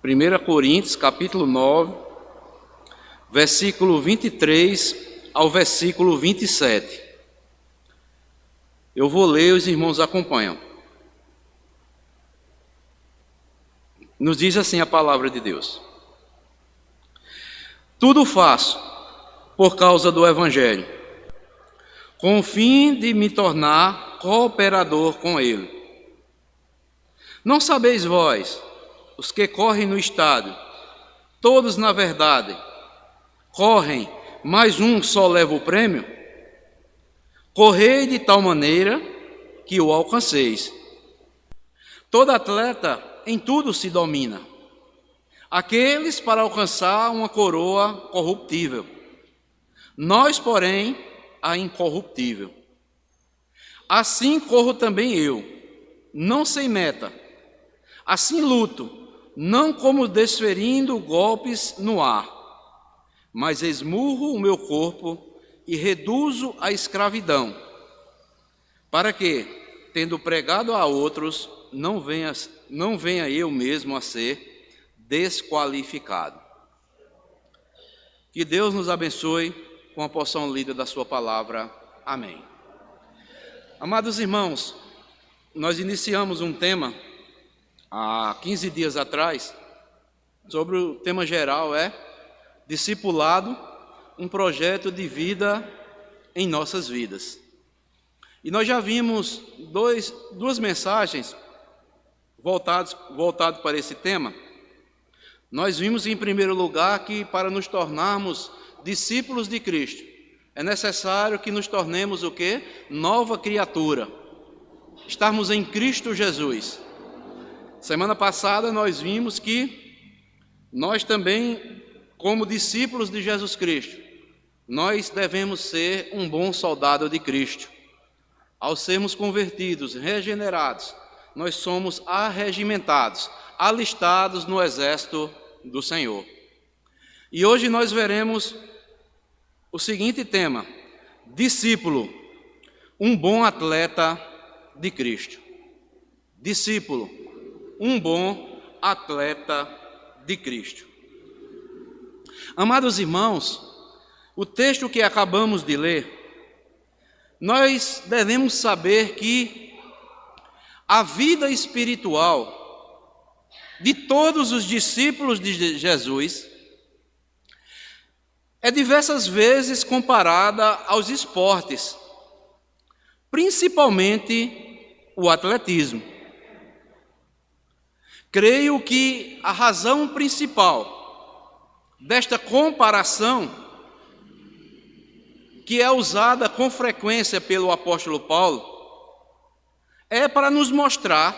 1 Coríntios, capítulo 9, versículo 23 ao versículo 27. Eu vou ler, os irmãos acompanham. Nos diz assim a palavra de Deus: tudo faço por causa do Evangelho, com o fim de me tornar cooperador com ele. Não sabeis vós, os que correm no estádio, todos na verdade correm, mas um só leva o prêmio? Correi de tal maneira que o alcanceis. Todo atleta em tudo se domina. Aqueles para alcançar uma coroa corruptível, nós, porém, a incorruptível. Assim corro também eu, não sem meta. Assim luto, não como desferindo golpes no ar, mas esmurro o meu corpo e reduzo a escravidão, para que, tendo pregado a outros, não venha eu mesmo a ser desqualificado. Que Deus nos abençoe com a porção lida da sua palavra. Amém. Amados irmãos, nós iniciamos um tema há 15 dias atrás, sobre o tema geral discipulado, um projeto de vida em nossas vidas. E nós já vimos duas mensagens voltadas para esse tema. Nós vimos, em primeiro lugar, que para nos tornarmos discípulos de Cristo, é necessário que nos tornemos o quê? Nova criatura. Estarmos em Cristo Jesus. Semana passada nós vimos que nós também, como discípulos de Jesus Cristo, nós devemos ser um bom soldado de Cristo. Ao sermos convertidos, regenerados, nós somos arregimentados, alistados no exército do Senhor. E hoje nós veremos o seguinte tema: discípulo, um bom atleta de Cristo. Discípulo, um bom atleta de Cristo. Amados irmãos, o texto que acabamos de ler, nós devemos saber que a vida espiritual de todos os discípulos de Jesus é diversas vezes comparada aos esportes, principalmente o atletismo. Creio que a razão principal desta comparação, que é usada com frequência pelo apóstolo Paulo, é para nos mostrar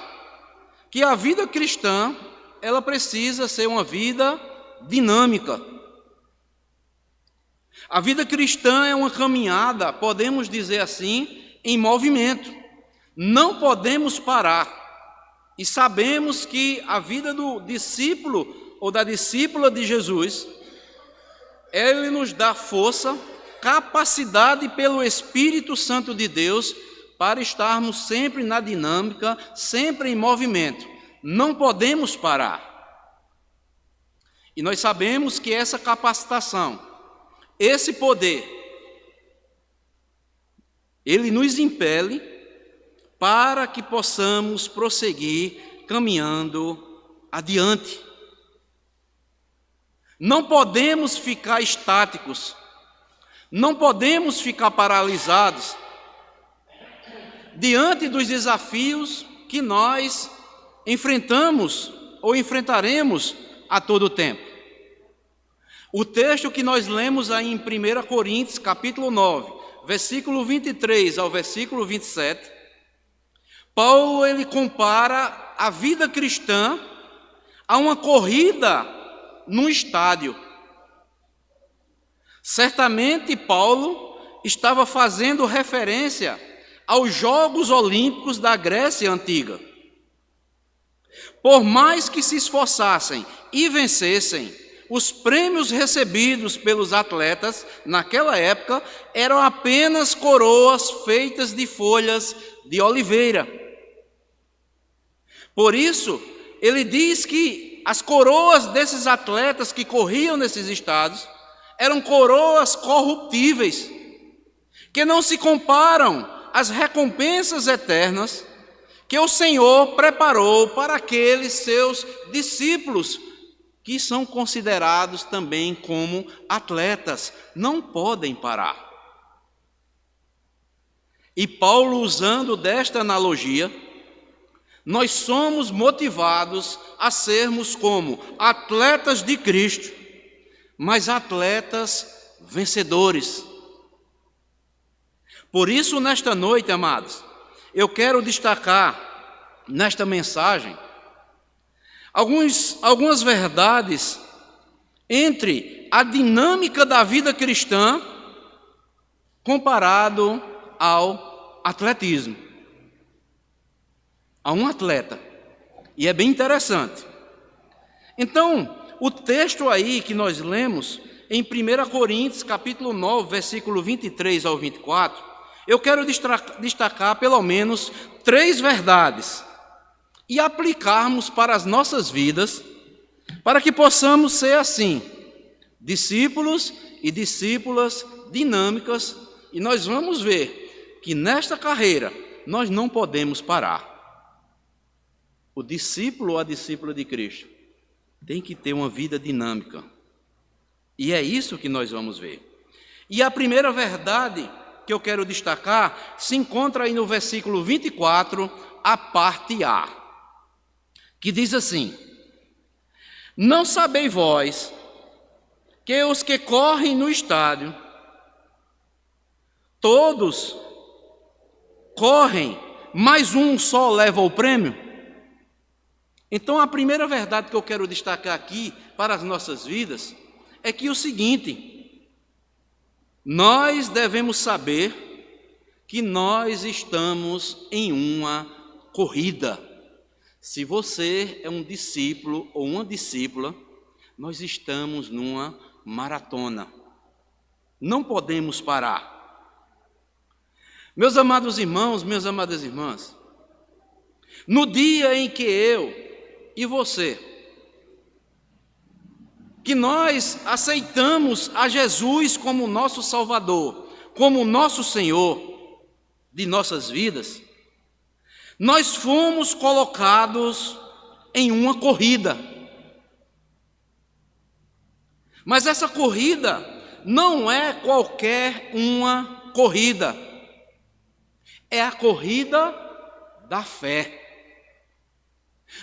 que a vida cristã, ela precisa ser uma vida dinâmica. A vida cristã é uma caminhada, podemos dizer assim, em movimento. Não podemos parar. E sabemos que a vida do discípulo ou da discípula de Jesus, ele nos dá força, capacidade pelo Espírito Santo de Deus para estarmos sempre na dinâmica, sempre em movimento. Não podemos parar. E nós sabemos que essa capacitação, esse poder, ele nos impele para que possamos prosseguir caminhando adiante. Não podemos ficar estáticos, não podemos ficar paralisados diante dos desafios que nós enfrentamos ou enfrentaremos a todo tempo. O texto que nós lemos aí em 1 Coríntios, capítulo 9, versículo 23 ao versículo 27, Paulo ele compara a vida cristã a uma corrida num estádio. Certamente Paulo estava fazendo referência aos Jogos Olímpicos da Grécia Antiga. Por mais que se esforçassem e vencessem, os prêmios recebidos pelos atletas naquela época eram apenas coroas feitas de folhas de oliveira. Por isso, ele diz que as coroas desses atletas que corriam nesses estados eram coroas corruptíveis, que não se comparam às recompensas eternas que o Senhor preparou para aqueles seus discípulos, que são considerados também como atletas, não podem parar. E Paulo, usando desta analogia, nós somos motivados a sermos como atletas de Cristo, mas atletas vencedores. Por isso, nesta noite, amados, eu quero destacar nesta mensagem algumas verdades entre a dinâmica da vida cristã comparado ao atletismo, a um atleta. E é bem interessante. Então, o texto aí que nós lemos em 1 Coríntios, capítulo 9, versículo 23 ao 24, eu quero destacar pelo menos 3 verdades e aplicarmos para as nossas vidas, para que possamos ser assim, discípulos e discípulas dinâmicas, e nós vamos ver que nesta carreira nós não podemos parar. O discípulo ou a discípula de Cristo tem que ter uma vida dinâmica, e é isso que nós vamos ver. E a primeira verdade que eu quero destacar se encontra aí no versículo 24, a parte A, que diz assim: não sabeis vós que os que correm no estádio, todos correm, mas um só leva o prêmio? Então, a primeira verdade que eu quero destacar aqui para as nossas vidas é que o seguinte: nós devemos saber que nós estamos em uma corrida. Se você é um discípulo ou uma discípula, nós estamos numa maratona. Não podemos parar. Meus amados irmãos, minhas amadas irmãs, no dia em que eu e você, que nós aceitamos a Jesus como nosso Salvador, como nosso Senhor de nossas vidas, nós fomos colocados em uma corrida. Mas essa corrida não é qualquer uma corrida, é a corrida da fé.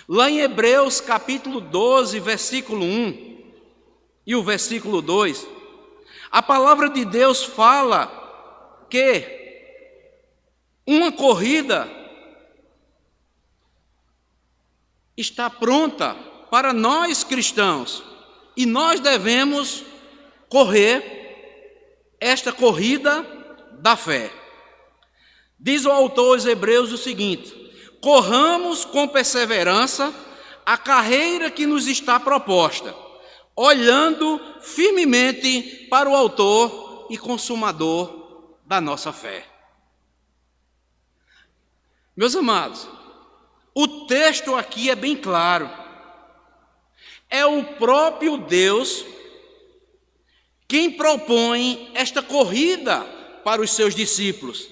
Lá em Hebreus capítulo 12, versículo 1 e o versículo 2, a palavra de Deus fala que uma corrida está pronta para nós cristãos e nós devemos correr esta corrida da fé. Diz o autor aos Hebreus o seguinte: corramos com perseverança a carreira que nos está proposta, olhando firmemente para o autor e consumador da nossa fé. Meus amados, o texto aqui é bem claro. É o próprio Deus quem propõe esta corrida para os seus discípulos.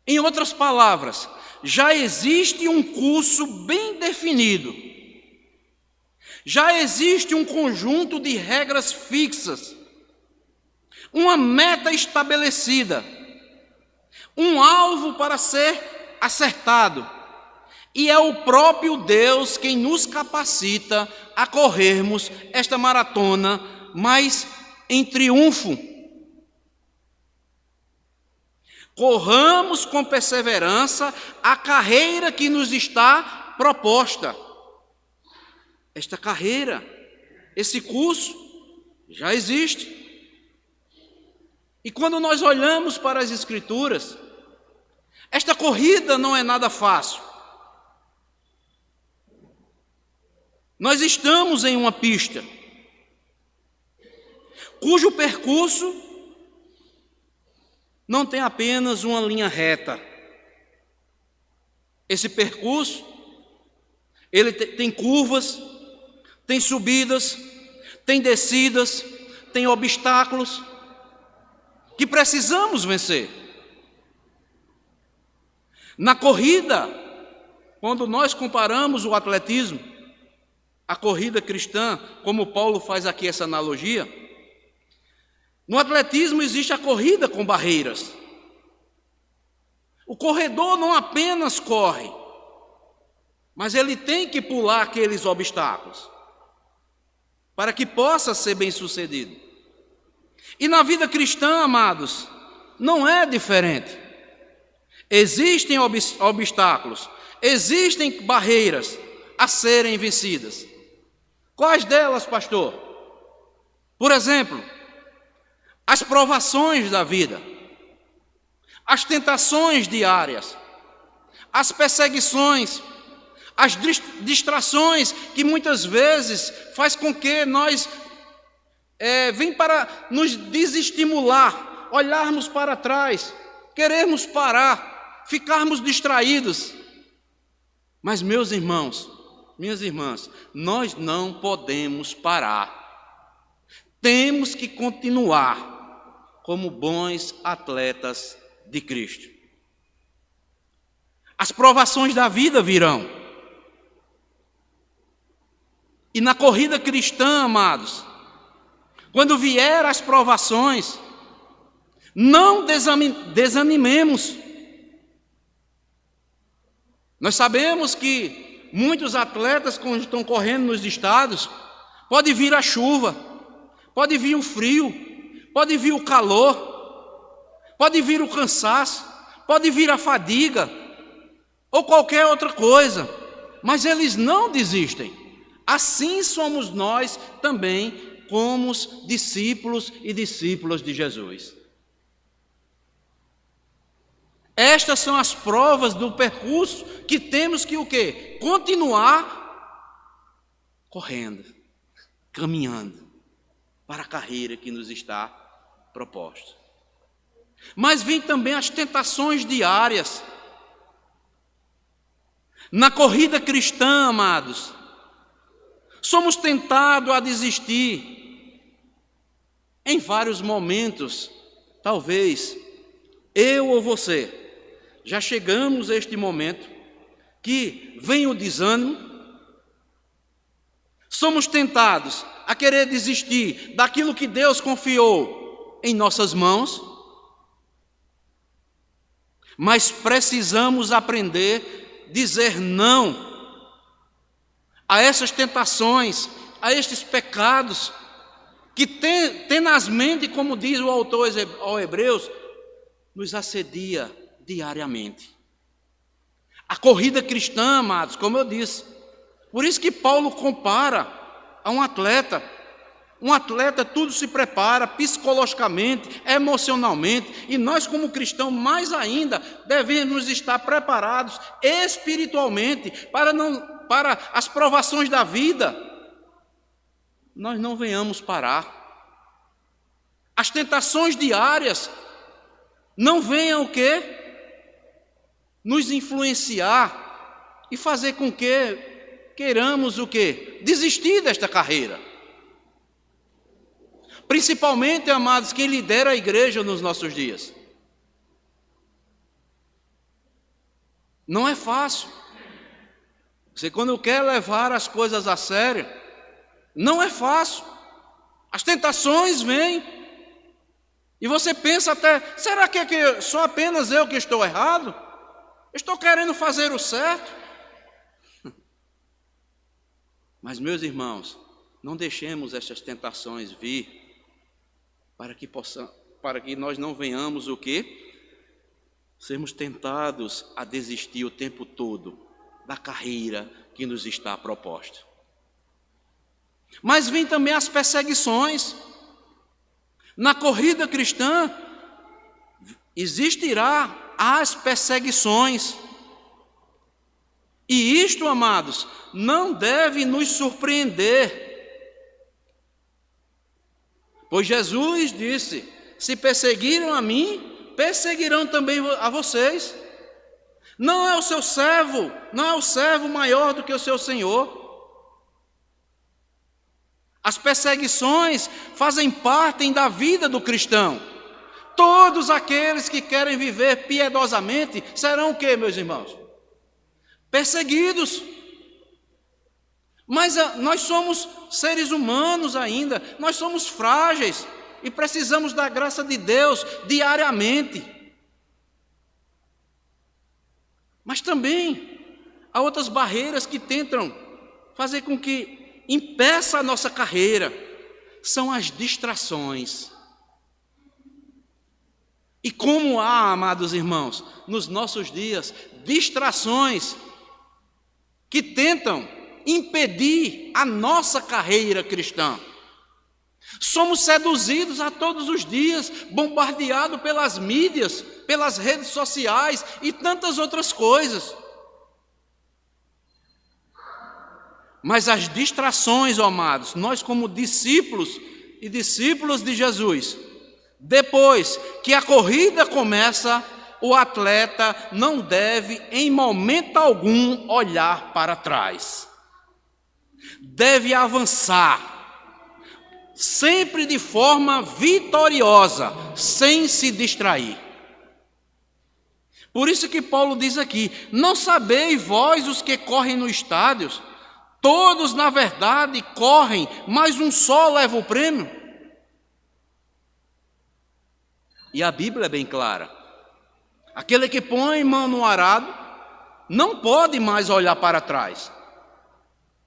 Em outras palavras, já existe um curso bem definido. Já existe um conjunto de regras fixas, uma meta estabelecida, um alvo para ser acertado, e é o próprio Deus quem nos capacita a corrermos esta maratona, mas em triunfo. Corramos com perseverança a carreira que nos está proposta. Esta carreira, esse curso, já existe. E quando nós olhamos para as Escrituras, esta corrida não é nada fácil. Nós estamos em uma pista, cujo percurso não tem apenas uma linha reta. Esse percurso Ele tem curvas, tem subidas, tem descidas, tem obstáculos que precisamos vencer. Na corrida, quando nós comparamos o atletismo, a corrida cristã, como Paulo faz aqui essa analogia, no atletismo existe a corrida com barreiras. O corredor não apenas corre, mas ele tem que pular aqueles obstáculos para que possa ser bem-sucedido. E na vida cristã, amados, não é diferente. Existem obstáculos, existem barreiras a serem vencidas. Quais delas, pastor? Por exemplo, as provações da vida, as tentações diárias, as perseguições, as distrações que muitas vezes faz com que nós vem para nos desestimular, olharmos para trás, querermos parar, ficarmos distraídos. Mas, meus irmãos, minhas irmãs, nós não podemos parar. Temos que continuar como bons atletas de Cristo. As provações da vida virão. E na corrida cristã, amados, quando vier as provações, não desanimemos. Nós sabemos que muitos atletas, quando estão correndo nos estados, pode vir a chuva, pode vir o frio, pode vir o calor, pode vir o cansaço, pode vir a fadiga, ou qualquer outra coisa, mas eles não desistem. Assim somos nós também, como discípulos e discípulas de Jesus. Estas são as provas do percurso que temos que o quê? Continuar correndo, caminhando para a carreira que nos está proposta. Mas vem também as tentações diárias. Na corrida cristã, amados, somos tentados a desistir em vários momentos. Talvez eu ou você já chegamos a este momento que vem o desânimo, somos tentados a querer desistir daquilo que Deus confiou em nossas mãos, mas precisamos aprender a dizer não a essas tentações, a estes pecados que tenazmente, como diz o autor aos Hebreus, nos assedia diariamente. A corrida cristã, amados, como eu disse, por isso que Paulo compara a um atleta. Um atleta tudo se prepara psicologicamente, emocionalmente, e nós como cristãos mais ainda devemos estar preparados espiritualmente para as provações da vida nós não venhamos parar. As tentações diárias não venham o quê? Nos influenciar e fazer com que queiramos o quê? Desistir desta carreira. Principalmente, amados, quem lidera a igreja nos nossos dias. Não é fácil. Você quando quer levar as coisas a sério, não é fácil. As tentações vêm. E você pensa até, será que sou apenas eu que estou errado? Estou querendo fazer o certo? Mas, meus irmãos, não deixemos essas tentações vir para que nós não venhamos o quê? Sermos tentados a desistir o tempo todo da carreira que nos está proposta. Mas vem também as perseguições. Na corrida cristã existirá as perseguições. E isto, amados, não deve nos surpreender. Pois Jesus disse: se perseguiram a mim, perseguirão também a vocês. Não é o seu servo, não é o servo maior do que o seu senhor. As perseguições fazem parte da vida do cristão. Todos aqueles que querem viver piedosamente serão o quê, meus irmãos? Perseguidos. Mas nós somos seres humanos ainda, nós somos frágeis e precisamos da graça de Deus diariamente. Mas também há outras barreiras que tentam fazer com que impeça a nossa carreira. São as distrações. E como há, amados irmãos, nos nossos dias, distrações que tentam impedir a nossa carreira cristã. Somos seduzidos a todos os dias, bombardeados pelas mídias, pelas redes sociais e tantas outras coisas. Mas as distrações, ó amados, nós como discípulos e discípulos de Jesus, depois que a corrida começa, o atleta não deve em momento algum olhar para trás. Deve avançar, sempre de forma vitoriosa, sem se distrair. Por isso que Paulo diz aqui: não sabeis vós os que correm no estádio, todos na verdade correm, mas um só leva o prêmio. E a Bíblia é bem clara: aquele que põe mão no arado não pode mais olhar para trás.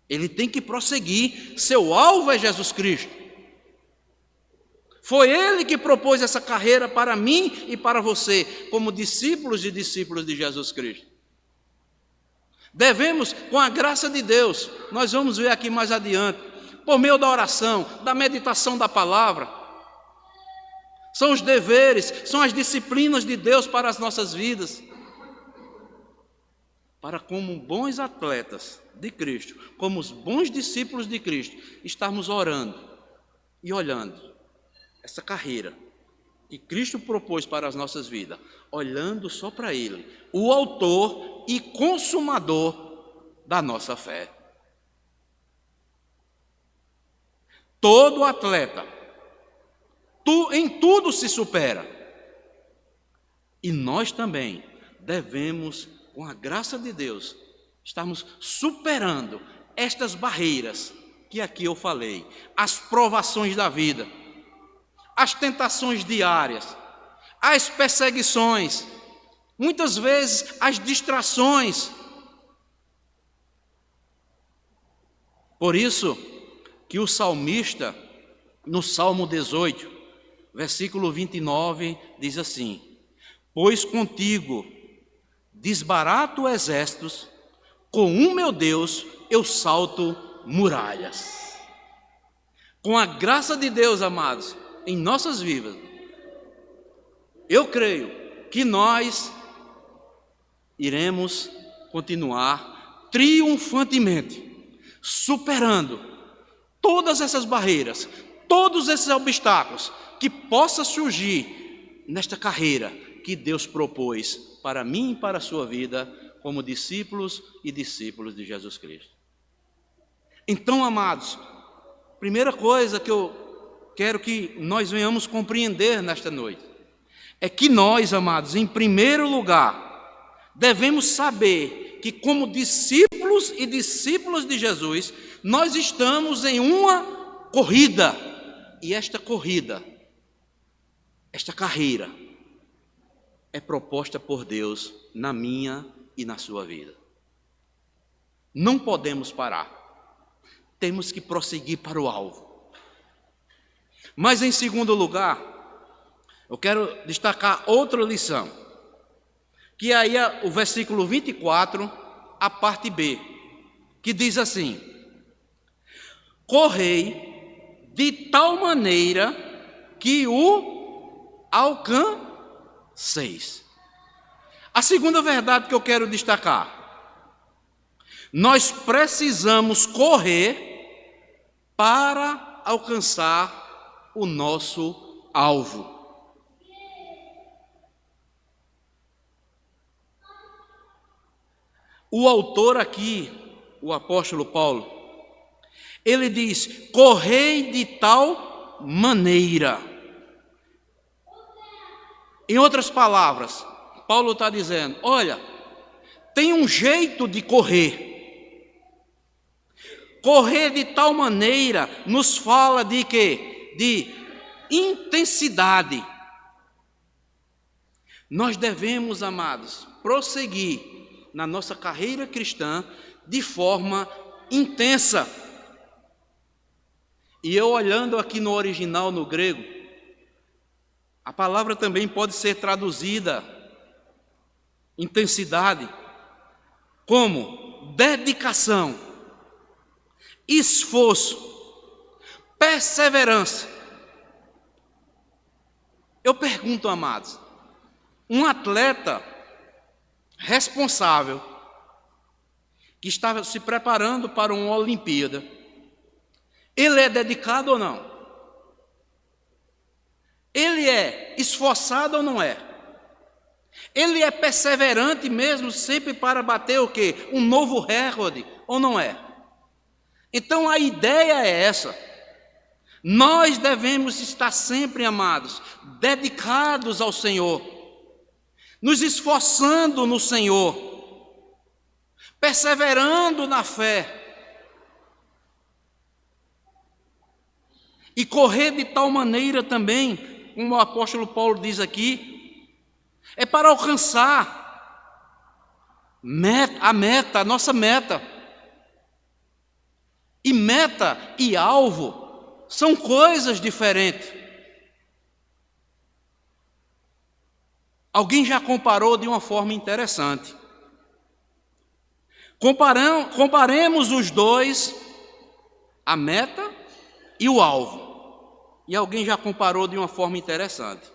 Ele tem que prosseguir, seu alvo é Jesus Cristo. Foi Ele que propôs essa carreira para mim e para você, como discípulos e discípulos de Jesus Cristo. Devemos, com a graça de Deus, nós vamos ver aqui mais adiante, por meio da oração, da meditação da palavra, são os deveres, são as disciplinas de Deus para as nossas vidas, para como bons atletas de Cristo, como os bons discípulos de Cristo, estarmos orando e olhando essa carreira que Cristo propôs para as nossas vidas, olhando só para Ele, o autor e consumador da nossa fé. Todo atleta, em tudo se supera. E nós também devemos, com a graça de Deus, estarmos superando estas barreiras que aqui eu falei, as provações da vida, as tentações diárias, as perseguições, muitas vezes as distrações. Por isso que o salmista, no Salmo 18, versículo 29, diz assim: pois contigo desbarato exércitos, com o meu Deus eu salto muralhas. Com a graça de Deus, amados, em nossas vidas, eu creio que nós iremos continuar triunfantemente, superando todas essas barreiras, todos esses obstáculos que possa surgir nesta carreira que Deus propôs para mim e para a sua vida, como discípulos e discípulos de Jesus Cristo. Então, amados, primeira coisa que eu quero que nós venhamos compreender nesta noite é que nós, amados, em primeiro lugar, devemos saber que como discípulos e discípulos de Jesus, nós estamos em uma corrida, e esta corrida, esta carreira, é proposta por Deus na minha e na sua vida. Não podemos parar, temos que prosseguir para o alvo. Mas em segundo lugar, eu quero destacar outra lição, que aí é o versículo 24, a parte B, que diz assim: correi de tal maneira que o alcanceis. A segunda verdade que eu quero destacar: nós precisamos correr para alcançar o nosso alvo. O autor aqui, o apóstolo Paulo, ele diz: correi de tal maneira. Em outras palavras, Paulo está dizendo: olha, tem um jeito de correr. Correr de tal maneira nos fala de quê? De intensidade. Nós devemos, amados, prosseguir na nossa carreira cristã de forma intensa. E eu olhando aqui no original, no grego, a palavra também pode ser traduzida, intensidade, como dedicação, esforço, perseverança. Eu pergunto, amados, um atleta responsável, que estava se preparando para uma Olimpíada, ele é dedicado ou não? Ele é esforçado ou não é? Ele é perseverante mesmo, sempre para bater o quê? Um novo recorde, ou não é? Então a ideia é essa. Nós devemos estar sempre, amados, dedicados ao Senhor, nos esforçando no Senhor, perseverando na fé, e correr de tal maneira também, como o apóstolo Paulo diz aqui, é para alcançar a nossa meta. E meta e alvo são coisas diferentes. Alguém já comparou de uma forma interessante. Comparemos os dois, a meta e o alvo. E alguém já comparou de uma forma interessante.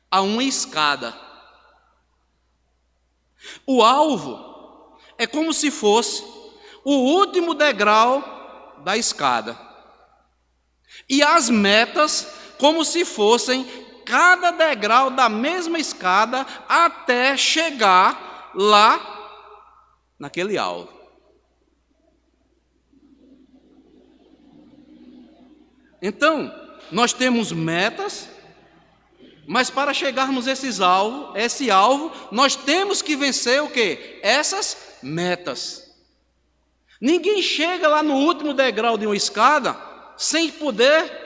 A uma escada. O alvo é como se fosse o último degrau da escada. E as metas como se fossem cada degrau da mesma escada até chegar lá naquele alvo. Então, nós temos metas, mas para chegarmos a esse alvo, nós temos que vencer o quê? Essas metas. Ninguém chega lá no último degrau de uma escada sem poder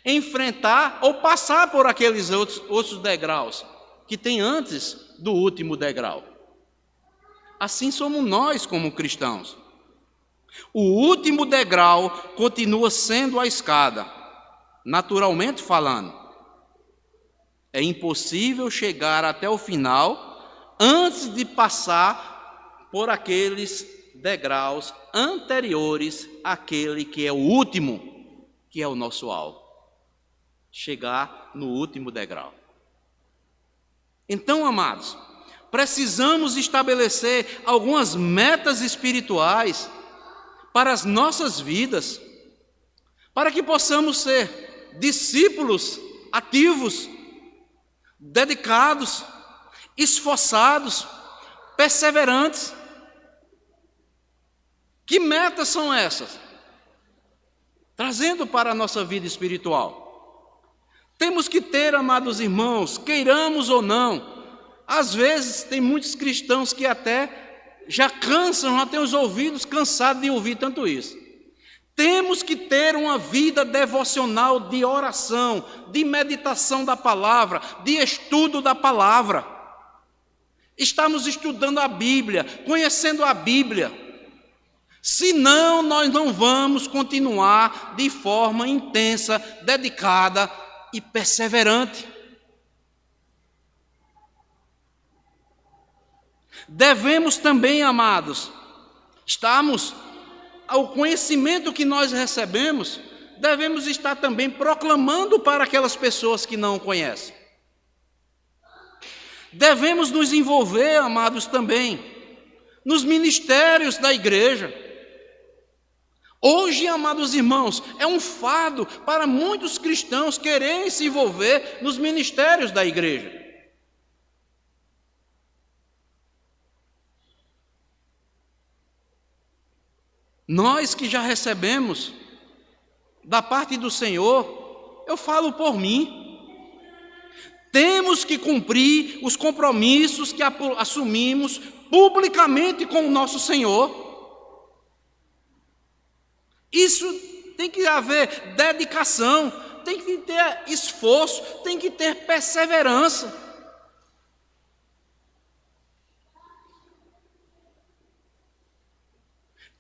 enfrentar ou passar por aqueles outros degraus que tem antes do último degrau. Assim somos nós como cristãos. O último degrau continua sendo a escada, naturalmente falando. É impossível chegar até o final antes de passar por aqueles degraus anteriores àquele que é o último, que é o nosso alvo. Chegar no último degrau. Então, amados, precisamos estabelecer algumas metas espirituais para as nossas vidas, para que possamos ser discípulos ativos, dedicados, esforçados, perseverantes. Que metas são essas? Trazendo para a nossa vida espiritual. Temos que ter, amados irmãos, queiramos ou não, às vezes tem muitos cristãos que até já cansam, já têm os ouvidos cansados de ouvir tanto isso. Temos que ter uma vida devocional de oração, de meditação da palavra, de estudo da palavra. Estamos estudando a Bíblia, conhecendo a Bíblia. Senão, nós não vamos continuar de forma intensa, dedicada e perseverante. Devemos também, amados, ao conhecimento que nós recebemos, devemos estar também proclamando para aquelas pessoas que não o conhecem. Devemos nos envolver, amados, também nos ministérios da igreja. Hoje, amados irmãos, é um fardo para muitos cristãos quererem se envolver nos ministérios da igreja. Nós que já recebemos da parte do Senhor, eu falo por mim, temos que cumprir os compromissos que assumimos publicamente com o nosso Senhor. Isso tem que haver dedicação, tem que ter esforço, tem que ter perseverança.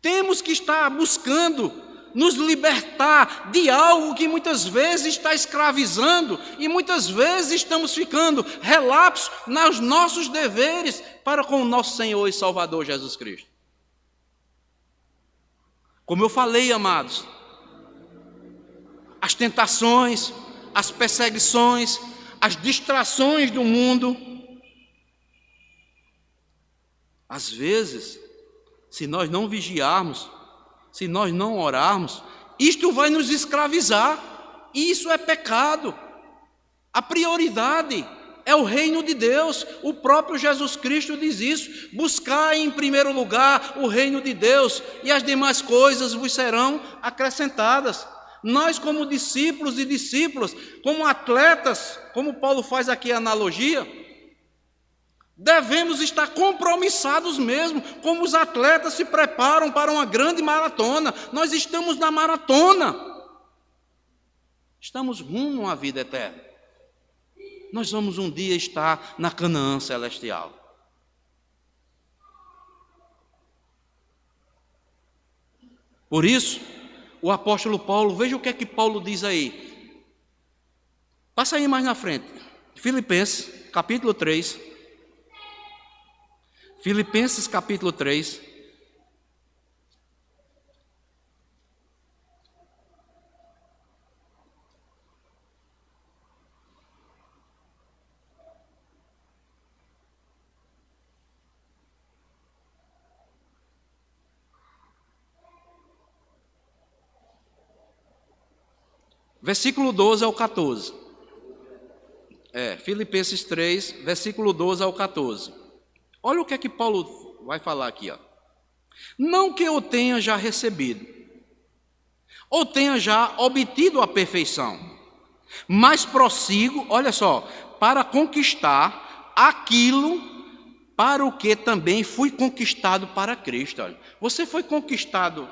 Temos que estar buscando nos libertar de algo que muitas vezes está escravizando e muitas vezes estamos ficando relapsos nos nossos deveres para com o nosso Senhor e Salvador Jesus Cristo. Como eu falei, amados, as tentações, as perseguições, as distrações do mundo, às vezes, se nós não vigiarmos, se nós não orarmos, isto vai nos escravizar, e isso é pecado. A prioridade é o reino de Deus, o próprio Jesus Cristo diz isso: buscai em primeiro lugar o reino de Deus, e as demais coisas vos serão acrescentadas. Nós, como discípulos e discípulas, como atletas, como Paulo faz aqui a analogia, devemos estar compromissados mesmo, como os atletas se preparam para uma grande maratona. Nós estamos na maratona, estamos rumo à vida eterna. Nós vamos um dia estar na Canaã celestial. Por isso, o apóstolo Paulo, veja o que é que Paulo diz aí. Passa aí mais na frente. Filipenses, capítulo 3. Filipenses, capítulo 3. Versículo 12 ao 14. Filipenses 3, versículo 12 ao 14. Olha o que é que Paulo vai falar aqui, ó. Não que eu tenha já recebido, ou tenha já obtido a perfeição, mas prossigo, olha só, para conquistar aquilo para o que também fui conquistado para Cristo. Olha, você foi conquistado,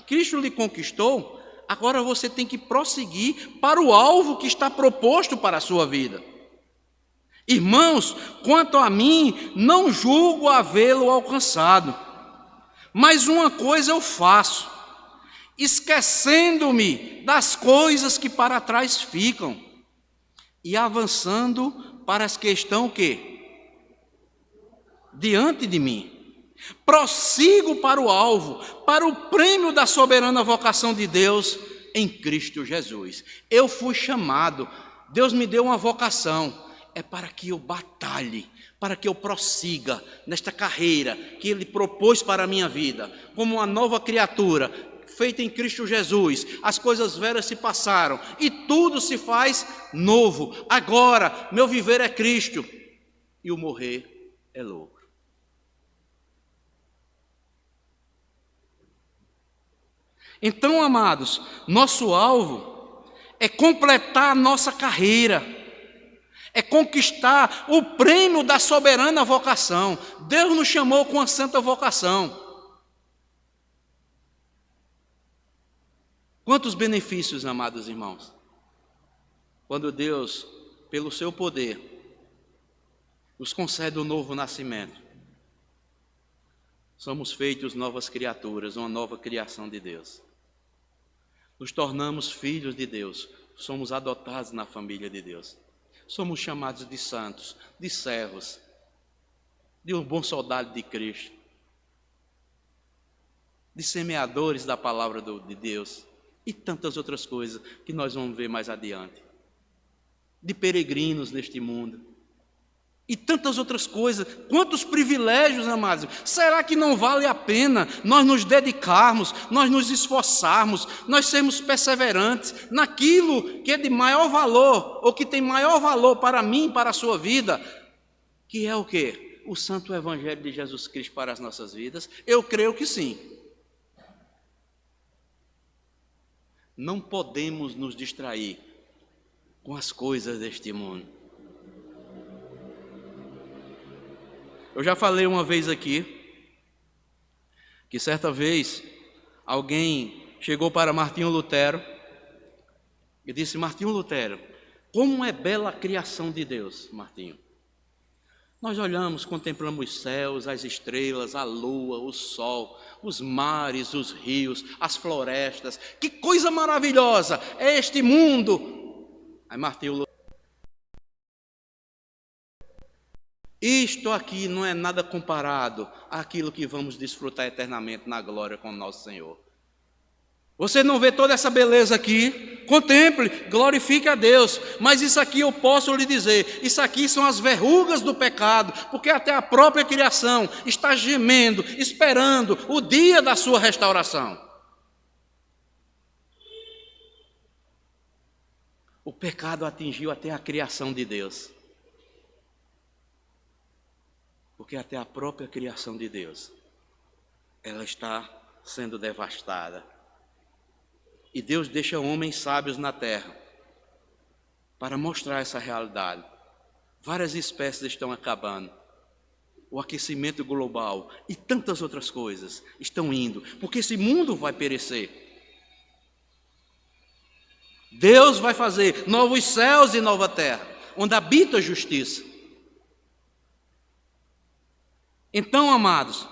Cristo lhe conquistou, agora você tem que prosseguir para o alvo que está proposto para a sua vida. Irmãos, quanto a mim, não julgo havê-lo alcançado, mas uma coisa eu faço, esquecendo-me das coisas que para trás ficam e avançando para as que estão o quê? Diante de mim. Prossigo para o alvo, para o prêmio da soberana vocação de Deus em Cristo Jesus. Eu fui chamado, Deus me deu uma vocação. É para que eu batalhe, para que eu prossiga nesta carreira que Ele propôs para a minha vida, como uma nova criatura, feita em Cristo Jesus. As coisas velhas se passaram e tudo se faz novo. Agora, meu viver é Cristo e o morrer é lucro. Então, amados, nosso alvo é completar a nossa carreira, é conquistar o prêmio da soberana vocação. Deus nos chamou com a santa vocação. Quantos benefícios, amados irmãos, quando Deus, pelo seu poder, nos concede o novo nascimento. Somos feitos novas criaturas, uma nova criação de Deus. Nos tornamos filhos de Deus, somos adotados na família de Deus. Somos chamados de santos, de servos, de um bom soldado de Cristo, de semeadores da palavra de Deus e tantas outras coisas que nós vamos ver mais adiante, de peregrinos neste mundo e tantas outras coisas. Quantos privilégios, amados! Será que não vale a pena nós nos dedicarmos, nós nos esforçarmos, nós sermos perseverantes naquilo que é de maior valor, ou que tem maior valor para mim, para a sua vida, que é o quê? O santo evangelho de Jesus Cristo para as nossas vidas? Eu creio que sim. Não podemos nos distrair com as coisas deste mundo. Eu já falei uma vez aqui, que certa vez alguém chegou para Martinho Lutero e disse: Martinho Lutero, como é bela a criação de Deus, Martinho. Nós olhamos, contemplamos os céus, as estrelas, a lua, o sol, os mares, os rios, as florestas. Que coisa maravilhosa é este mundo! Aí Martinho Lutero: isto aqui não é nada comparado àquilo que vamos desfrutar eternamente na glória com o nosso Senhor. Você não vê toda essa beleza aqui? Contemple, glorifique a Deus. Mas isso aqui eu posso lhe dizer, isso aqui são as verrugas do pecado, porque até a própria criação está gemendo, esperando o dia da sua restauração. O pecado atingiu até a criação de Deus. Porque até a própria criação de Deus, ela está sendo devastada. E Deus deixa homens sábios na terra para mostrar essa realidade. Várias espécies estão acabando. O aquecimento global e tantas outras coisas estão indo, porque esse mundo vai perecer. Deus vai fazer novos céus e nova terra, onde habita a justiça. Então, amados,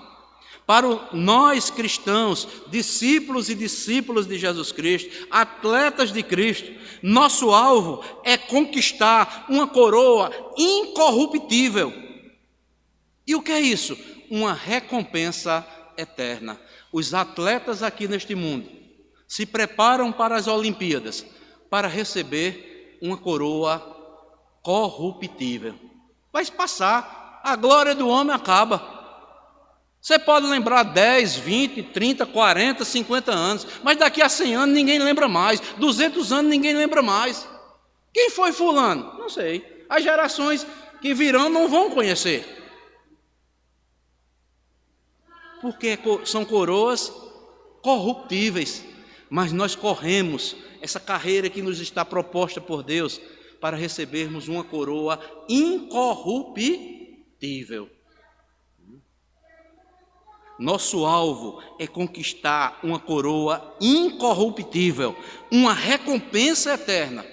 para nós cristãos, discípulos e discípulas de Jesus Cristo, atletas de Cristo, nosso alvo é conquistar uma coroa incorruptível. E o que é isso? Uma recompensa eterna. Os atletas aqui neste mundo se preparam para as Olimpíadas para receber uma coroa corruptível. Vai passar, a glória do homem acaba. Você pode lembrar 10, 20, 30, 40, 50 anos, mas daqui a 100 anos ninguém lembra mais, 200 anos ninguém lembra mais. Quem foi fulano? Não sei. As gerações que virão não vão conhecer. Porque são coroas corruptíveis, mas nós corremos essa carreira que nos está proposta por Deus para recebermos uma coroa incorruptível. Nosso alvo é conquistar uma coroa incorruptível, uma recompensa eterna,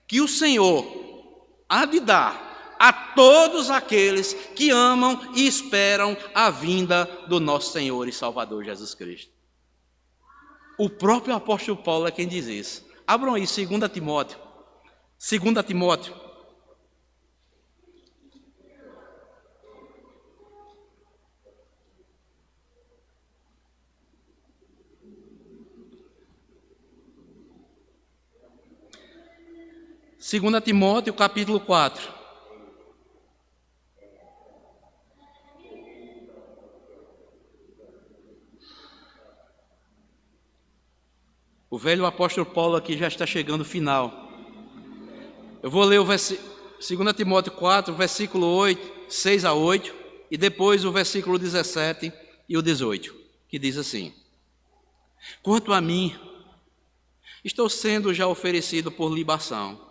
que o Senhor há de dar a todos aqueles que amam e esperam a vinda do nosso Senhor e Salvador Jesus Cristo. O próprio apóstolo Paulo é quem diz isso. Abram aí 2 Timóteo. 2 Timóteo. Segunda Timóteo, capítulo 4. O velho apóstolo Paulo aqui já está chegando ao final. Eu vou ler o 2 Timóteo 4, versículo 8, 6 a 8, e depois o versículo 17 e o 18, que diz assim: quanto a mim, estou sendo já oferecido por libação,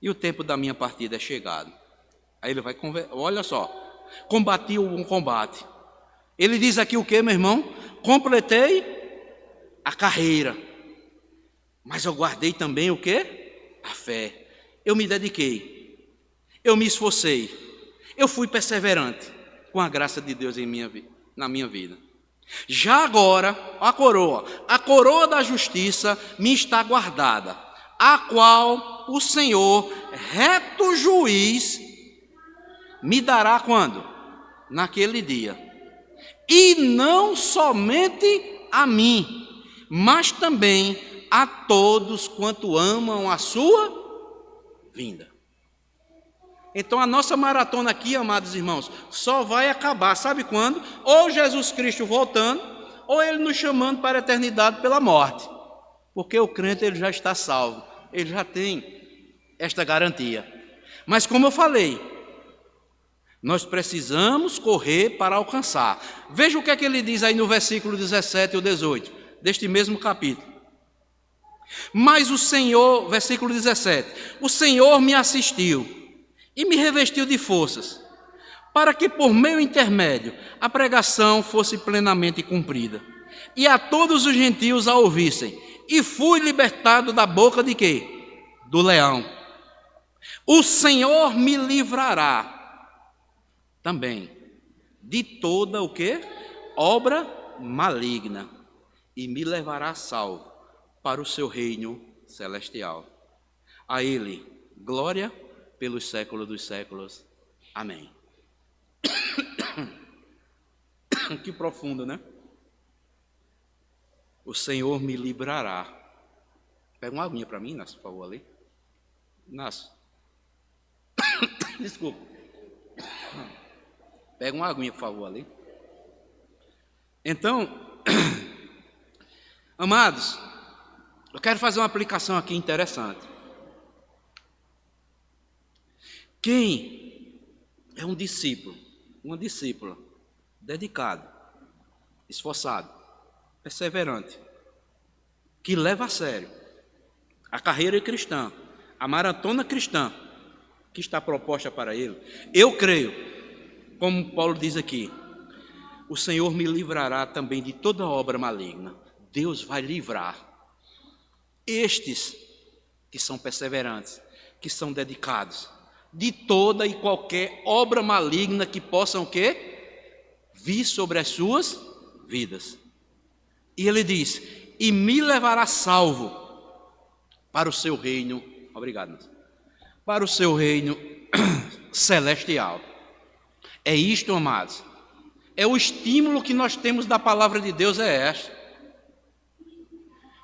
e o tempo da minha partida é chegado. Aí ele vai olha só, combati o bom combate. Ele diz aqui o que, meu irmão? Completei a carreira, mas eu guardei também o que? A fé. Eu me dediquei, eu me esforcei, eu fui perseverante com a graça de Deus na minha vida. Já agora, a coroa da justiça me está guardada, a qual o Senhor, reto juiz, me dará quando? Naquele dia. E não somente a mim, mas também a todos quanto amam a sua vinda. Então a nossa maratona aqui, amados irmãos, só vai acabar, sabe quando? Ou Jesus Cristo voltando, ou Ele nos chamando para a eternidade pela morte. Porque o crente ele já está salvo, ele já tem esta garantia. Mas como eu falei, nós precisamos correr para alcançar. Veja o que é que ele diz aí no versículo 17 e 18, deste mesmo capítulo. Mas o Senhor, versículo 17, o Senhor me assistiu e me revestiu de forças, para que por meu intermédio a pregação fosse plenamente cumprida, e a todos os gentios a ouvissem, e fui libertado da boca de quê? Do leão. O Senhor me livrará também de toda o quê? Obra maligna, e me levará salvo para o seu reino celestial. A Ele, glória pelos séculos dos séculos. Amém. Que profundo, né? O Senhor me livrará. Pega uma aguinha para mim, Inácio, por favor, ali. Inácio. Desculpa. Pega uma aguinha, por favor, ali. Então, amados, eu quero fazer uma aplicação aqui interessante. Quem é um discípulo, uma discípula, dedicado, esforçado, perseverante, que leva a sério a carreira cristã, a maratona cristã que está proposta para ele, eu creio, como Paulo diz aqui, o Senhor me livrará também de toda obra maligna. Deus vai livrar estes que são perseverantes, que são dedicados, de toda e qualquer obra maligna que possam o quê? Vir sobre as suas vidas. E ele diz, e me levará salvo para o seu reino, obrigado, para o seu reino celestial. É isto, amados. É o estímulo que nós temos da palavra de Deus, é este.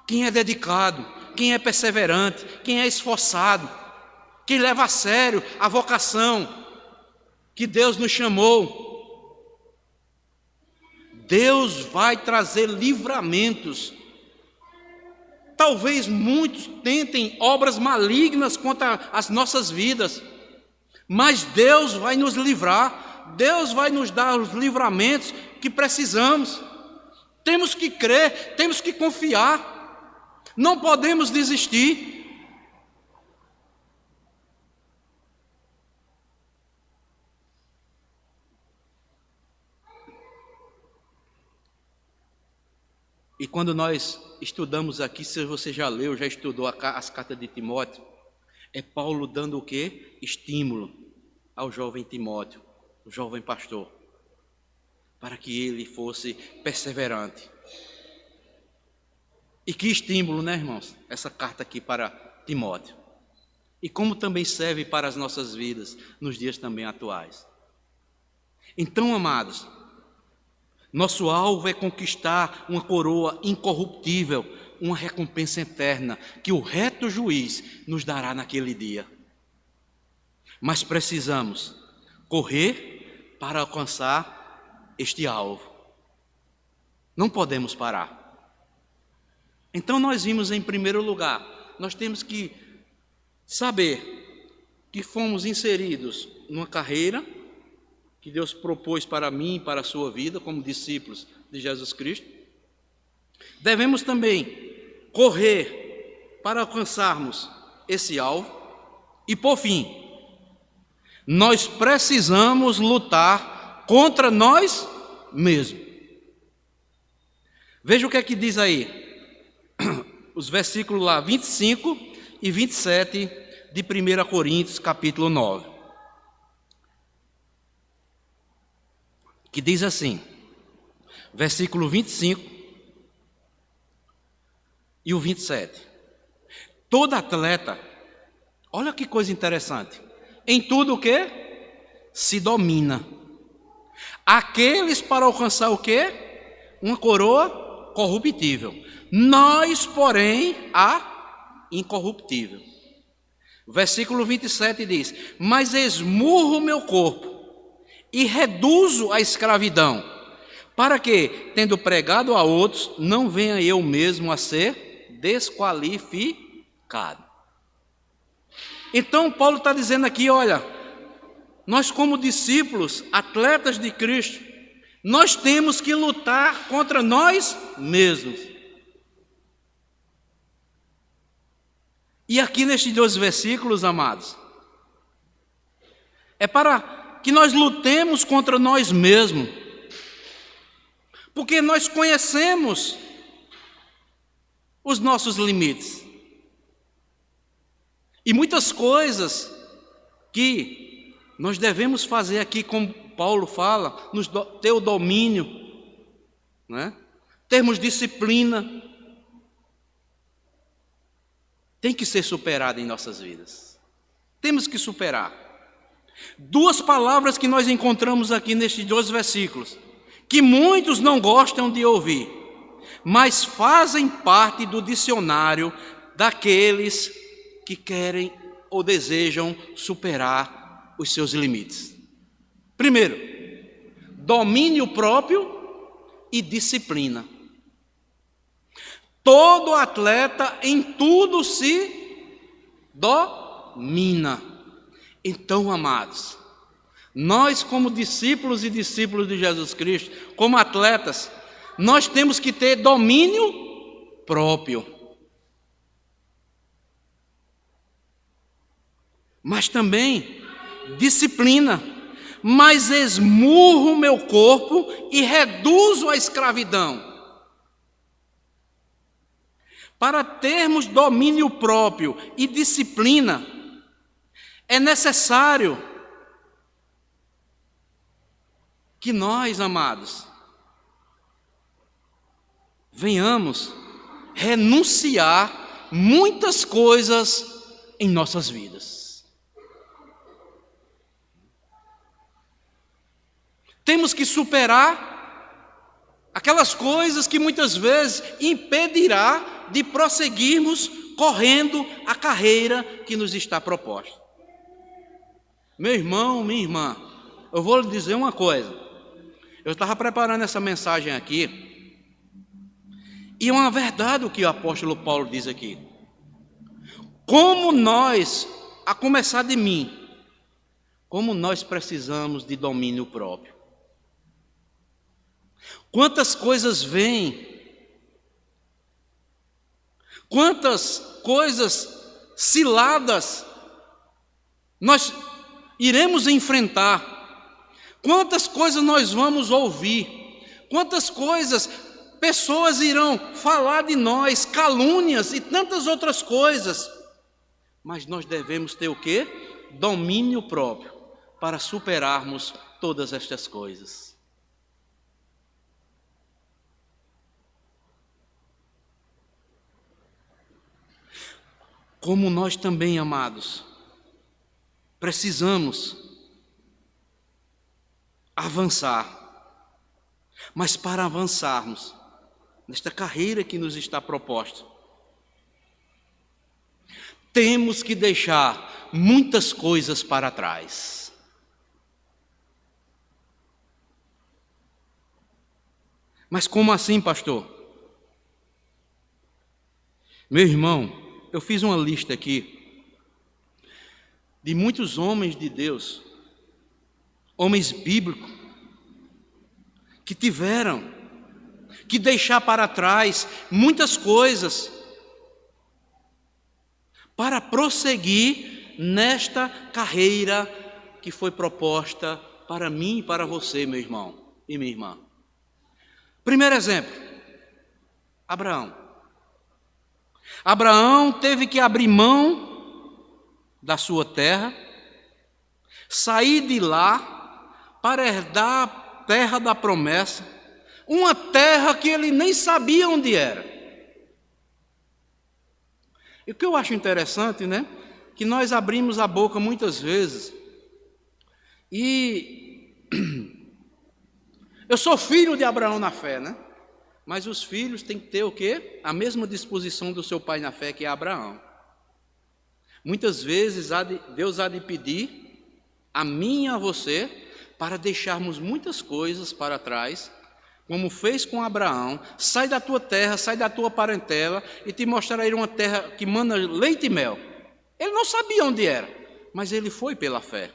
Quem é dedicado, quem é perseverante, quem é esforçado, quem leva a sério a vocação que Deus nos chamou, Deus vai trazer livramentos. Talvez muitos tentem obras malignas contra as nossas vidas, mas Deus vai nos livrar. Deus vai nos dar os livramentos que precisamos. Temos que crer, temos que confiar. Não podemos desistir. E quando nós estudamos aqui, se você já leu, já estudou as cartas de Timóteo, é Paulo dando o quê? Estímulo ao jovem Timóteo, o jovem pastor, para que ele fosse perseverante. E que estímulo, né, irmãos? Essa carta aqui para Timóteo. E como também serve para as nossas vidas, nos dias também atuais. Então, amados, nosso alvo é conquistar uma coroa incorruptível, uma recompensa eterna, que o reto juiz nos dará naquele dia. Mas precisamos correr para alcançar este alvo. Não podemos parar. Então nós vimos em primeiro lugar, nós temos que saber que fomos inseridos numa carreira que Deus propôs para mim e para a sua vida como discípulos de Jesus Cristo. Devemos também correr para alcançarmos esse alvo. E por fim, nós precisamos lutar contra nós mesmos. Veja o que é que diz aí, os versículos lá 25 e 27 de 1 Coríntios capítulo 9. Que diz assim, versículo 25 e o 27. Todo atleta, olha que coisa interessante, em tudo o que? Se domina. Aqueles para alcançar o que? Uma coroa corruptível. Nós, porém, a incorruptível. Versículo 27 diz, mas esmurro o meu corpo e reduzo a escravidão, para que, tendo pregado a outros, não venha eu mesmo a ser desqualificado. Então Paulo está dizendo aqui, olha, nós como discípulos, atletas de Cristo, nós temos que lutar contra nós mesmos. E aqui nestes 2 versículos, amados, é para que nós lutemos contra nós mesmos, porque nós conhecemos os nossos limites. E muitas coisas que nós devemos fazer aqui, como Paulo fala, ter o domínio, né? Termos disciplina, tem que ser superada em nossas vidas. Temos que superar. 2 palavras que nós encontramos aqui nestes 2 versículos, que muitos não gostam de ouvir, mas fazem parte do dicionário daqueles que querem ou desejam superar os seus limites. Primeiro, domínio próprio e disciplina. Todo atleta em tudo se domina. Então, amados, nós como discípulos e discípulos de Jesus Cristo, como atletas, nós temos que ter domínio próprio. Mas também disciplina. Mas esmurro o meu corpo e reduzo a escravidão. Para termos domínio próprio e disciplina, é necessário que nós, amados, venhamos renunciar muitas coisas em nossas vidas. Temos que superar aquelas coisas que muitas vezes impedirá de prosseguirmos correndo a carreira que nos está proposta. Meu irmão, minha irmã, eu vou lhe dizer uma coisa. Eu estava preparando essa mensagem aqui, e é uma verdade o que o apóstolo Paulo diz aqui. Como nós, a começar de mim, como nós precisamos de domínio próprio. Quantas coisas vêm, quantas coisas ciladas nós iremos enfrentar, quantas coisas nós vamos ouvir, quantas coisas pessoas irão falar de nós, calúnias e tantas outras coisas, mas nós devemos ter o quê? Domínio próprio para superarmos todas estas coisas. Como nós também, amados, precisamos avançar. Mas para avançarmos nesta carreira que nos está proposta, temos que deixar muitas coisas para trás. Mas como assim, pastor? Meu irmão, eu fiz uma lista aqui de muitos homens de Deus, homens bíblicos, que tiveram que deixar para trás muitas coisas para prosseguir nesta carreira que foi proposta para mim e para você, meu irmão e minha irmã. Primeiro exemplo, Abraão. Abraão teve que abrir mão da sua terra, sair de lá para herdar a terra da promessa, uma terra que ele nem sabia onde era. E o que eu acho interessante, né? Que nós abrimos a boca muitas vezes e eu sou filho de Abraão na fé, né? Mas os filhos têm que ter o quê? A mesma disposição do seu pai na fé, que é Abraão. Muitas vezes Deus há de pedir a mim e a você para deixarmos muitas coisas para trás, como fez com Abraão. Sai da tua terra, sai da tua parentela e te mostrarei uma terra que mana leite e mel. Ele não sabia onde era, mas ele foi pela fé.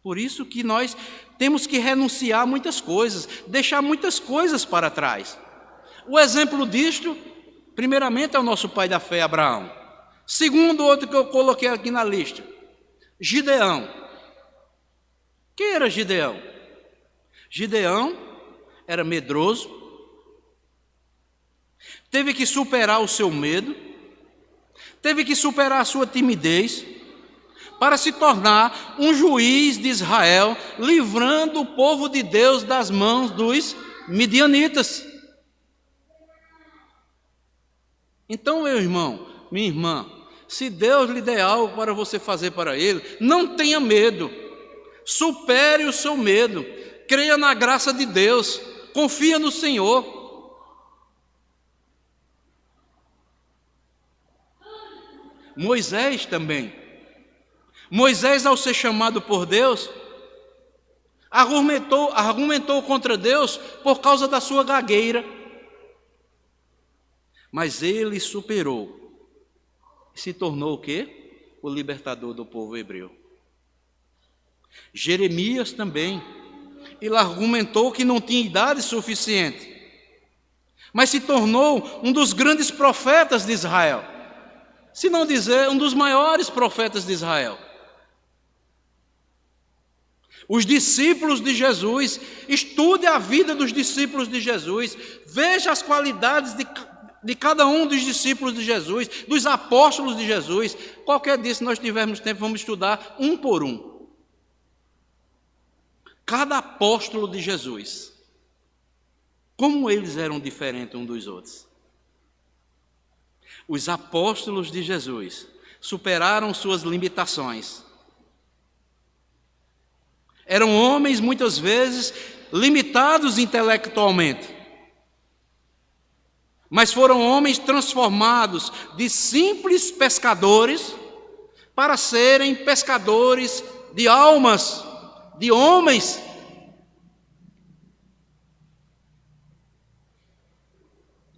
Por isso que nós temos que renunciar a muitas coisas, deixar muitas coisas para trás. O exemplo disto, primeiramente, é o nosso pai da fé, Abraão. Segundo outro que eu coloquei aqui na lista, Gideão. Quem era Gideão? Gideão era medroso, teve que superar o seu medo, teve que superar a sua timidez, para se tornar um juiz de Israel, livrando o povo de Deus das mãos dos midianitas. Então, meu irmão, minha irmã, se Deus lhe der algo para você fazer para Ele, não tenha medo, supere o seu medo, creia na graça de Deus, confia no Senhor. Moisés também. Moisés, ao ser chamado por Deus, argumentou contra Deus por causa da sua gagueira. Mas ele superou e se tornou o quê? O libertador do povo hebreu. Jeremias também. Ele argumentou que não tinha idade suficiente, mas se tornou um dos grandes profetas de Israel, se não dizer um dos maiores profetas de Israel. Os discípulos de Jesus, estude a vida dos discípulos de Jesus, veja as qualidades de cada um dos discípulos de Jesus, dos apóstolos de Jesus. Qualquer dia, se nós tivermos tempo, vamos estudar um por um. Cada apóstolo de Jesus, como eles eram diferentes uns dos outros. Os apóstolos de Jesus superaram suas limitações. Eram homens, muitas vezes, limitados intelectualmente, mas foram homens transformados de simples pescadores para serem pescadores de almas, de homens.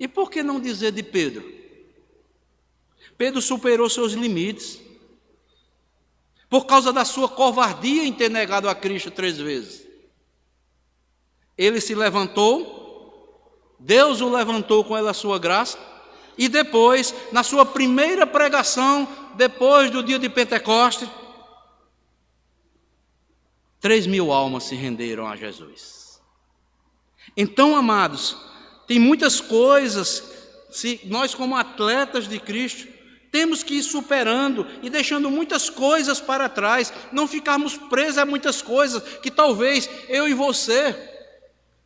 E por que não dizer de Pedro? Pedro superou seus limites, por causa da sua covardia em ter negado a Cristo 3 vezes. Ele se levantou, Deus o levantou com a sua graça, e depois, na sua primeira pregação, depois do dia de Pentecostes, 3.000 almas se renderam a Jesus. Então, amados, tem muitas coisas, se nós como atletas de Cristo, temos que ir superando e deixando muitas coisas para trás, não ficarmos presos a muitas coisas que talvez eu e você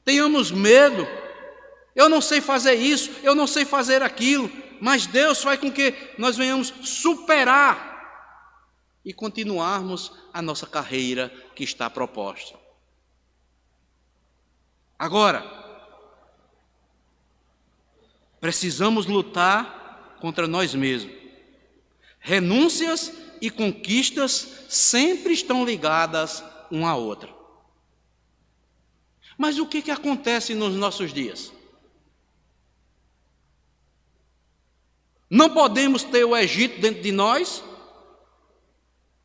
tenhamos medo. Eu não sei fazer isso, eu não sei fazer aquilo, mas Deus faz com que nós venhamos superar e continuarmos a nossa carreira que está proposta. Agora, precisamos lutar contra nós mesmos. Renúncias e conquistas sempre estão ligadas uma à outra. Mas o que acontece nos nossos dias? Não podemos ter o Egito dentro de nós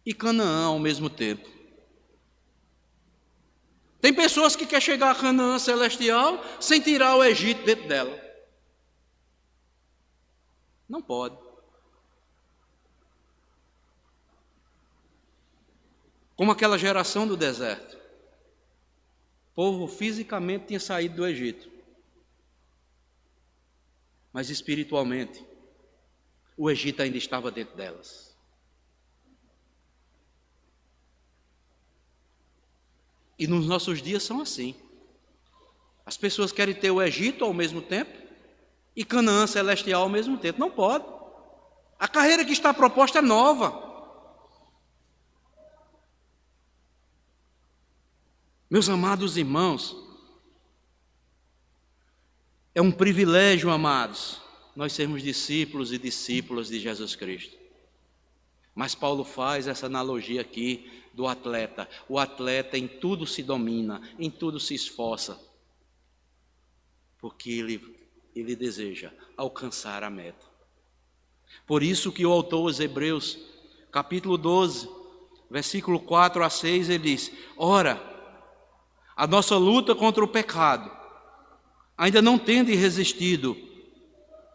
e Canaã ao mesmo tempo. Tem pessoas que querem chegar a Canaã celestial sem tirar o Egito dentro dela. Não pode. Como aquela geração do deserto. O povo fisicamente tinha saído do Egito, mas espiritualmente o Egito ainda estava dentro delas. E nos nossos dias são assim. As pessoas querem ter o Egito ao mesmo tempo e Canaã celestial ao mesmo tempo. Não pode. A carreira que está proposta é nova. Meus amados irmãos, é um privilégio, amados, nós sermos discípulos e discípulas de Jesus Cristo. Mas Paulo faz essa analogia aqui do atleta. O atleta em tudo se domina, em tudo se esforça, porque ele deseja alcançar a meta. Por isso que o autor aos Hebreus, capítulo 12, versículo 4 a 6, ele diz: ora, a nossa luta contra o pecado ainda não tende resistido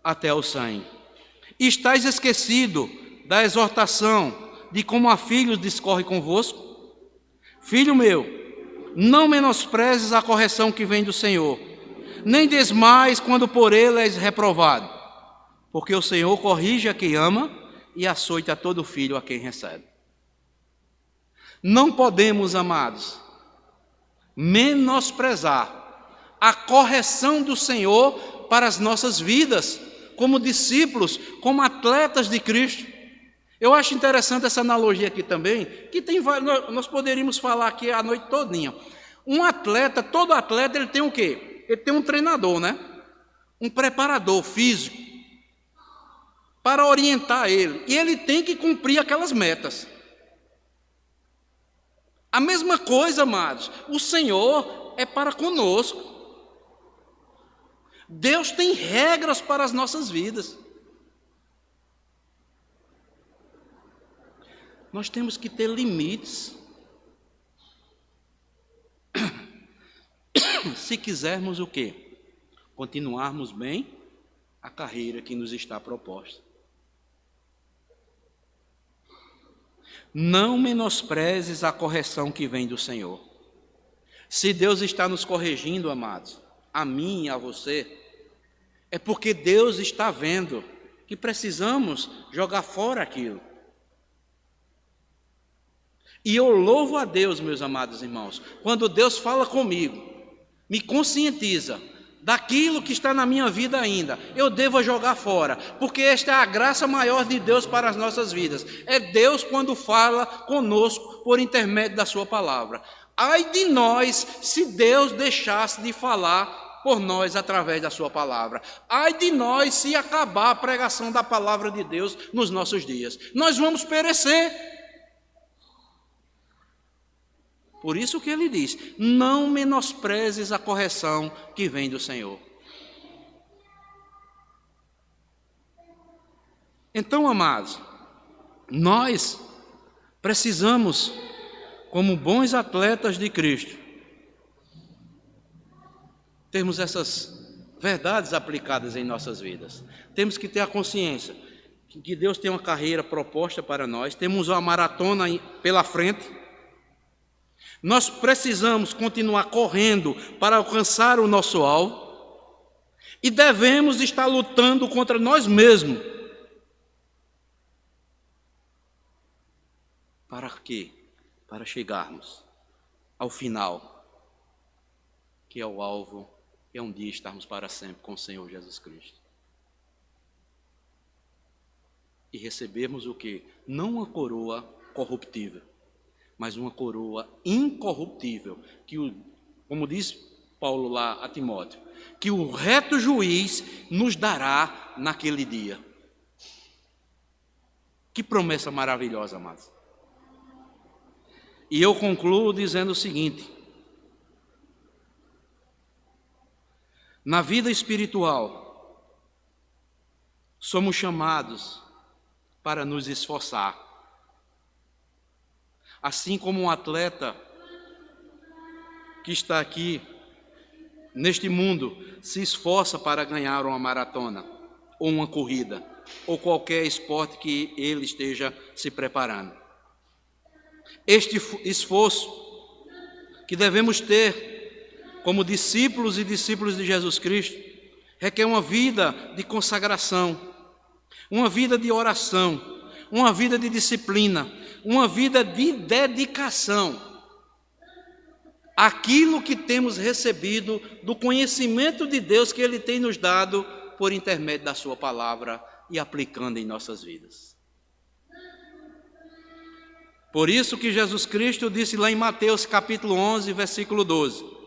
até ao sangue. E estáis esquecido da exortação, de como a filhos discorre convosco? Filho meu, não menosprezes a correção que vem do Senhor, nem desmais quando por ele és reprovado, porque o Senhor corrige a quem ama e açoita todo filho a quem recebe. Não podemos, amados, menosprezar a correção do Senhor para as nossas vidas, como discípulos, como atletas de Cristo. Eu acho interessante essa analogia aqui também, que nós poderíamos falar aqui a noite todinha. Um atleta, todo atleta, ele tem o quê? Ele tem um treinador, né? Um preparador físico para orientar ele. E ele tem que cumprir aquelas metas. A mesma coisa, amados, o Senhor é para conosco. Deus tem regras para as nossas vidas. Nós temos que ter limites. Se quisermos o quê? Continuarmos bem a carreira que nos está proposta. Não menosprezes a correção que vem do Senhor. Se Deus está nos corrigindo, amados, a mim e a você, é porque Deus está vendo que precisamos jogar fora aquilo. E eu louvo a Deus, meus amados irmãos, quando Deus fala comigo, me conscientiza daquilo que está na minha vida ainda, eu devo jogar fora, porque esta é a graça maior de Deus para as nossas vidas. É Deus quando fala conosco por intermédio da sua palavra. Ai de nós se Deus deixasse de falar por nós através da sua palavra. Ai de nós se acabar a pregação da palavra de Deus nos nossos dias. Nós vamos perecer. Por isso que ele diz, não menosprezes a correção que vem do Senhor. Então, amados, nós precisamos, como bons atletas de Cristo, termos essas verdades aplicadas em nossas vidas. Temos que ter a consciência que Deus tem uma carreira proposta para nós, temos uma maratona pela frente. Nós precisamos continuar correndo para alcançar o nosso alvo e devemos estar lutando contra nós mesmos. Para quê? Para chegarmos ao final, que é o alvo, e é um dia estarmos para sempre com o Senhor Jesus Cristo. E recebermos o quê? Não uma coroa corruptível, mas uma coroa incorruptível, que, como diz Paulo lá a Timóteo, que o reto juiz nos dará naquele dia. Que promessa maravilhosa, amados. E eu concluo dizendo o seguinte: na vida espiritual, somos chamados para nos esforçar. Assim como um atleta que está aqui neste mundo se esforça para ganhar uma maratona, ou uma corrida, ou qualquer esporte que ele esteja se preparando. Este esforço que devemos ter como discípulos e discípulos de Jesus Cristo requer uma vida de consagração, uma vida de oração, uma vida de disciplina, uma vida de dedicação àquilo que temos recebido do conhecimento de Deus que Ele tem nos dado por intermédio da sua palavra e aplicando em nossas vidas. Por isso que Jesus Cristo disse lá em Mateus capítulo 11, versículo 12: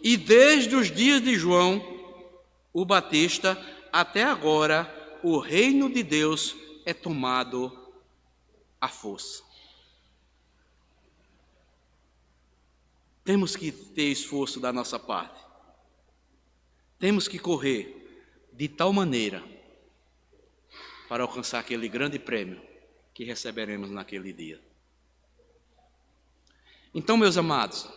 e desde os dias de João, o Batista, até agora, o reino de Deus é tomado à força. Temos que ter esforço da nossa parte. Temos que correr de tal maneira para alcançar aquele grande prêmio que receberemos naquele dia. Então, meus amados,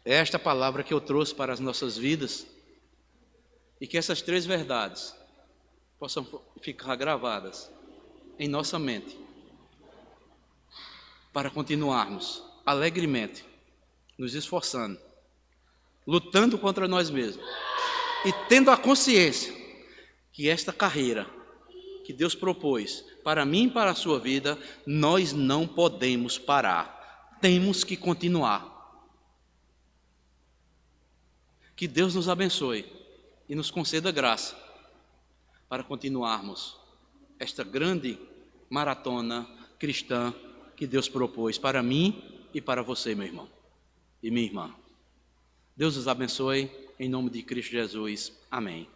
é esta palavra que eu trouxe para as nossas vidas e que essas três verdades possam ficar gravadas em nossa mente para continuarmos alegremente, nos esforçando, lutando contra nós mesmos e tendo a consciência que esta carreira que Deus propôs para mim e para a sua vida, nós não podemos parar, temos que continuar. Que Deus nos abençoe e nos conceda graça para continuarmos esta grande maratona cristã que Deus propôs para mim e para você, meu irmão e minha irmã. Deus nos abençoe, em nome de Cristo Jesus. Amém.